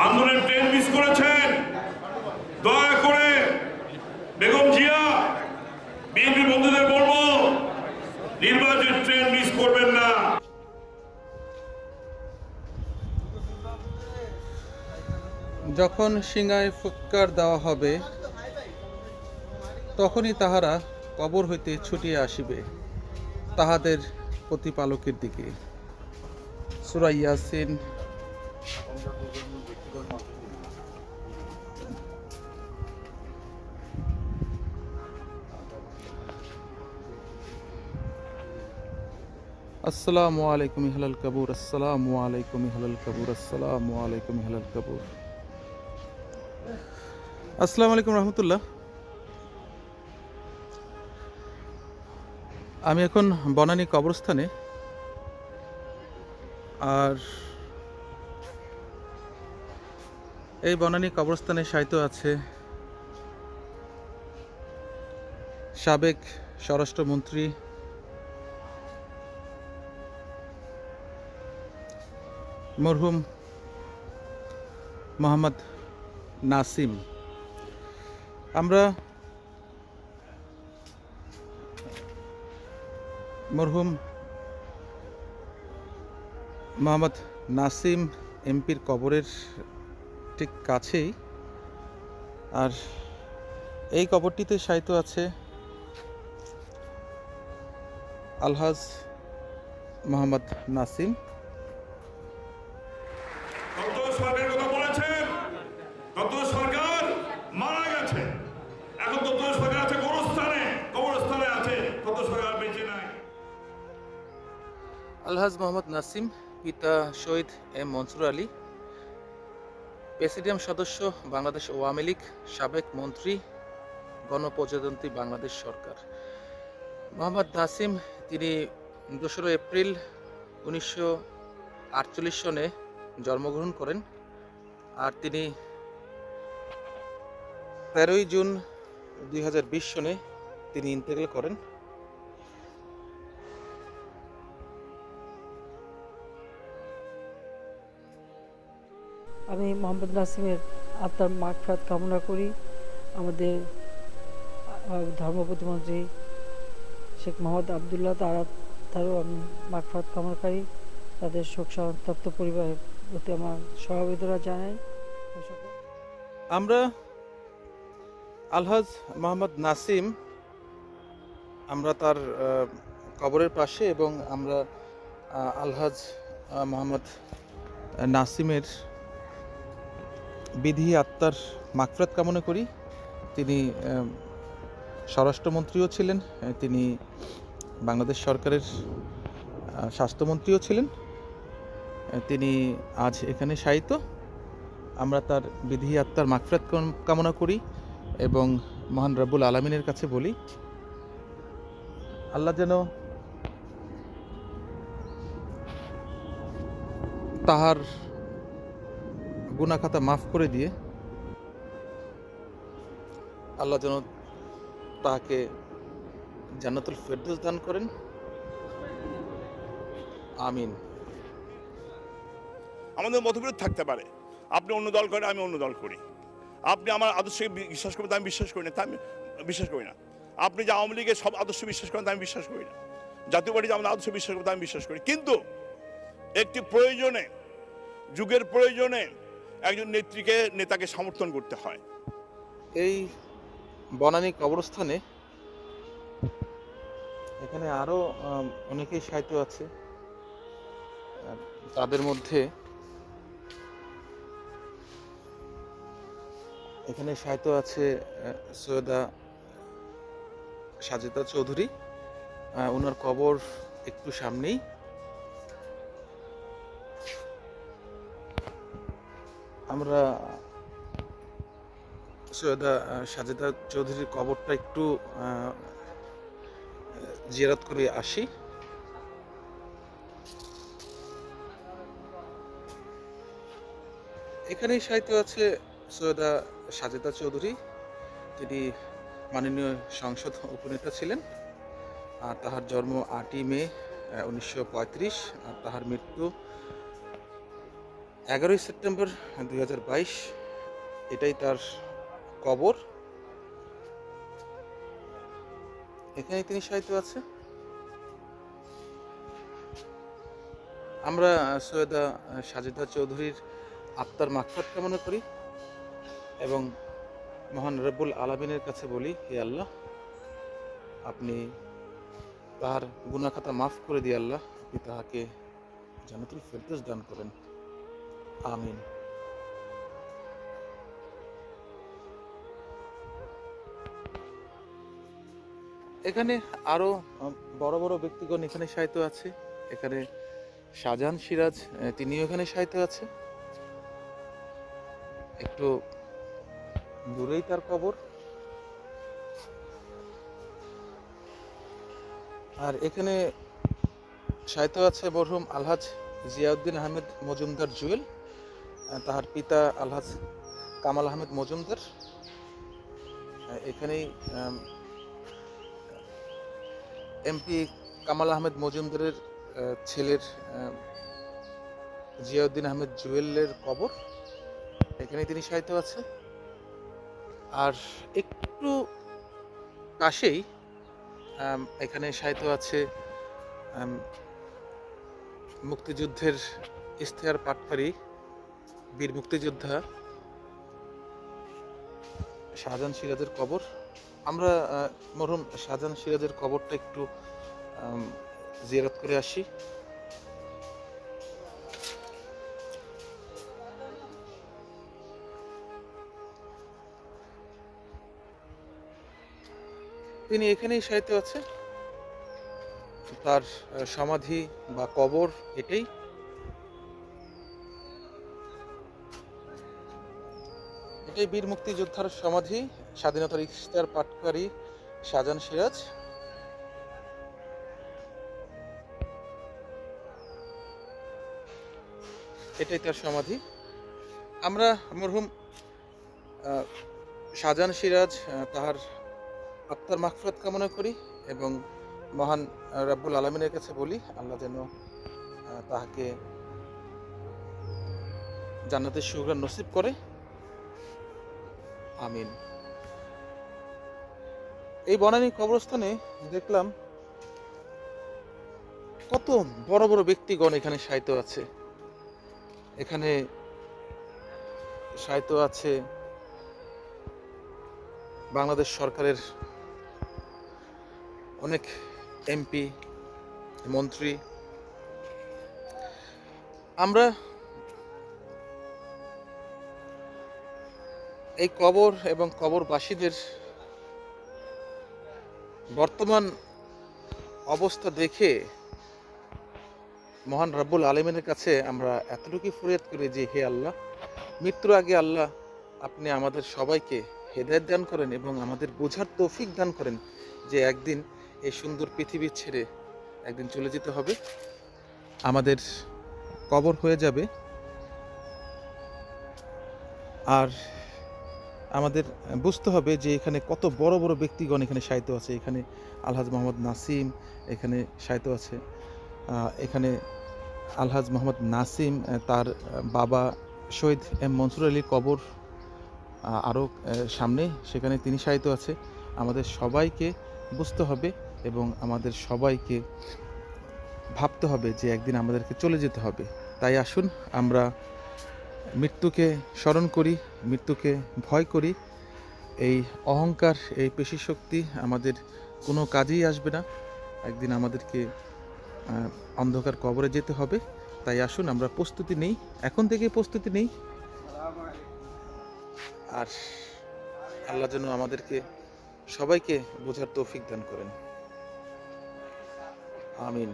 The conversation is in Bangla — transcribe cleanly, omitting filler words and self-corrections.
আন্দোলনের ট্রেন মিস করেছেন, দয়া করে বেগম জিয়া বিএনপি বন্ধুদের বলবো নির্বাচন ট্রেন মিস করবেন না। যখন সিংহায় ফুৎকার দেওয়া হবে তখনই তাহারা কবর হইতে ছুটিয়া আসিবে তাহাদের প্রতিপালকের দিকে। সূরা ইয়াসিন। আসসালামু আলাইকুম ইহলাল কাবুর, আসসালামু আলাইকুম ইহলাল কাবুর, আসসালামু আলাইকুম ইহলাল কাবুর। আসসালামু আলাইকুম রহমতুল্লাহ। আমি এখন বনানী কবরস্থানে, আর এই বনানী কবরস্থানে শায়িত আছে সাবেক স্বরাষ্ট্রমন্ত্রী মরহুম মোহাম্মদ নাসিম। আমরা মরহুম মোহাম্মদ নাসিম এমপির কবরের ঠিক কাছেই, আর এই কবরটিতে শায়িত আছে আলহাজ মোহাম্মদ নাসিম। সরকারের কথা বলেছেন, তত সরকার মারা গেছে, এখন তত সরকার আছে কবরস্থানে আছে, তত সরকার বেঁচে নাই। আলহাজ মোহাম্মদ নাসিম পিতা শহীদ এম মনসুর আলী, প্রেসিডিয়াম সদস্য বাংলাদেশ আওয়ামী লীগ, সাবেক মন্ত্রী, গণপ্রজাতন্ত্রী বাংলাদেশ সরকার। মোহাম্মদ নাসিম তিনি 2 এপ্রিল 1948 সনে জন্মগ্রহণ করেন, আর তিনি 13 জুন 2020 সনে তিনি ইন্তেকাল করেন। আমি মোহাম্মদ নাসিমের আত্মার মাগফিরাত কামনা করি। আমাদের ধর্ম প্রতিমন্ত্রী শেখ মোহাম্মদ আবদুল্লাহ তারও আমি মাগফিরাত কামনাকারী। তাদের শোক সন্তপ্ত পরিবারের প্রতি আমার সহবেদনা জানাই। আমরা আলহাজ মোহাম্মদ নাসিম, আমরা তার কবরের পাশে, এবং আমরা আলহাজ মোহাম্মদ নাসিমের বিধি আত্মার মাগফিরাত কামনা করি। তিনি স্বরাষ্ট্রমন্ত্রীও ছিলেন, তিনি বাংলাদেশ সরকারের স্বাস্থ্যমন্ত্রীও ছিলেন। তিনি আজ এখানে শায়িত। আমরা তার বিধি আত্মার মাগফিরাত কামনা করি এবং মহান রব্বুল আলামিনের কাছে বলি আল্লাহ যেন তাহার গুনাহ খাতা মাফ করে দিয়ে আল্লাহ যেন তাকে জান্নাতুল ফেরদৌস দান করেন, আমিন। আমাদের মতবিরোধ থাকতে পারে, আপনি অন্য দল করেন, আমি অন্য দল করি, আপনি আমার আদর্শে বিশ্বাস করবেন, আমি বিশ্বাস করি না, তাই আমি বিশ্বাস করি না। আপনি যে আওয়ামী লীগের সব আদর্শ বিশ্বাস করেন, আমি বিশ্বাস করি না। জাতীয় পার্টি যে আমাদের আদর্শ বিশ্বাস করতে আমি বিশ্বাস করি, কিন্তু একটি প্রয়োজনে, যুগের প্রয়োজনে একজন নেতাকে সমর্থন করতে হয়। এই বনানী কবরস্থানে এখানে আরো অনেকেই শায়িত আছে, তাদের মধ্যে এখানে শায়িত আছে সৈয়দা সাজেদা চৌধুরী, ওনার কবর একটু সামনেই। আমরা সৈয়দা সাজেদা চৌধুরীর কবরটা একটু জিয়ারত করে আসি। এখানেই শায়িত আছে সৈয়দা সাজেদা চৌধুরী, তিনি মাননীয় সংসদ উপনেতা ছিলেন, আর তাহার জন্ম 8ই মে 1935, আর তাহার মৃত্যু 11ই সেপ্টেম্বর 2022 এটাই তার কবর। এখানে তিনি শায়িত আছে। আমরা সৈয়দা সাজেদা চৌধুরীর আত্মার মাগফিরাত কামনা করি এবং মহান রব্বুল আলামিনের কাছে বলি, হে আল্লাহ, আপনি তার গুনাহ খাতা মাফ করে দিয়ে আল্লাহ, আপনি তাহাকে জান্নাতুল ফেরদৌস দান করেন, আমিন। এখানে আরো বড় বড় ব্যক্তিগণ এখানে শায়িত আছে। এখানে শাহজাহান সিরাজ, তিনিও এখানে শায়িত আছে। একটু দূরেই তার কবর। আর এখানে শায়িত আছে মরহুম আলহাজ জিয়াউদ্দিন আহমেদ মজুমদার জুয়েল, তাহার পিতা আলহাজ কামাল আহমেদ মজুমদার। এখানেই এমপি কামাল আহমেদ মজুমদারের ছেলের জিয়াউদ্দিন আহমেদ জুয়েলের কবর, এখানে তিনি শায়িত আছে। আর একটু পাশেই এখানে শায়িত আছে মুক্তিযুদ্ধের ইশতেহার পাটকারী বীর মুক্তিযোদ্ধা শাহজাহান সিরাজের কবর। আমরা মরহুম শাহজাহান সিরাজের কবরটা একটু জিয়ারত করে আসি। তিনি এখানেই শায়িত আছে। তার সমাধি বা কবর এটাই। এটাই বীর মুক্তিযোদ্ধার সমাধি, স্বাধীনতার ইশতেহার পাটকারী শাহজাহান সিরাজ। এটাই তার সমাধি। আমরা মরহুম শাহজাহান সিরাজ তাহার আত্মার মাগফিরাত কামনা করি এবং মহান রব্বুল আলামিনের কাছে বলি, আল্লাহ যেন তাহাকে জান্নাতের সুগ্রাণ নসিব করে, আমিন। এই বনানী কবরস্থানে দেখলাম কত বড় বড় ব্যক্তিগণ এখানে শায়িত আছে। এখানে শায়িত আছে বাংলাদেশ সরকারের অনেক এমপি, মন্ত্রী। আমরা এই কবর এবং কবরবাসীদের বর্তমান অবস্থা দেখে মহান রব্বুল আলামিনের কাছে আমরা এতটুকুই ফরিয়াদ করি যে, হে আল্লাহ, মৃত্যুর আগে আল্লাহ আপনি আমাদের সবাইকে হেদায়েত দান করেন এবং আমাদের বোঝার তৌফিক দান করেন যে একদিন এই সুন্দর পৃথিবী ছেড়ে একদিন চলে যেতে হবে, আমাদের কবর হয়ে যাবে। আর আমাদের বুঝতে হবে যে এখানে কত বড় বড় ব্যক্তিগণ এখানে শায়িত আছে। এখানে আলহাজ মোহাম্মদ নাসিম এখানে শায়িত আছে। এখানে আলহাজ মোহাম্মদ নাসিম, তার বাবা শহীদ এম মনসুর আলীর কবর আরও সামনে, সেখানে তিনি শায়িত আছে। আমাদের সবাইকে বুঝতে হবে এবং আমাদের সবাইকে ভাবতে হবে যে একদিন আমাদেরকে চলে যেতে হবে। তাই আসুন আমরা মৃত্যুকে স্মরণ করি, মৃত্যুকে ভয় করি। এই অহংকার, এই পেশি শক্তি আমাদের কোনো কাজেই আসবে না। একদিন আমাদেরকে অন্ধকার কবরে যেতে হবে। তাই আসুন আমরা প্রস্তুতি নেই, এখন থেকে প্রস্তুতি নেই। আর আল্লাহ যেন আমাদেরকে সবাইকে বোঝার তৌফিক দান করেন, আমিন।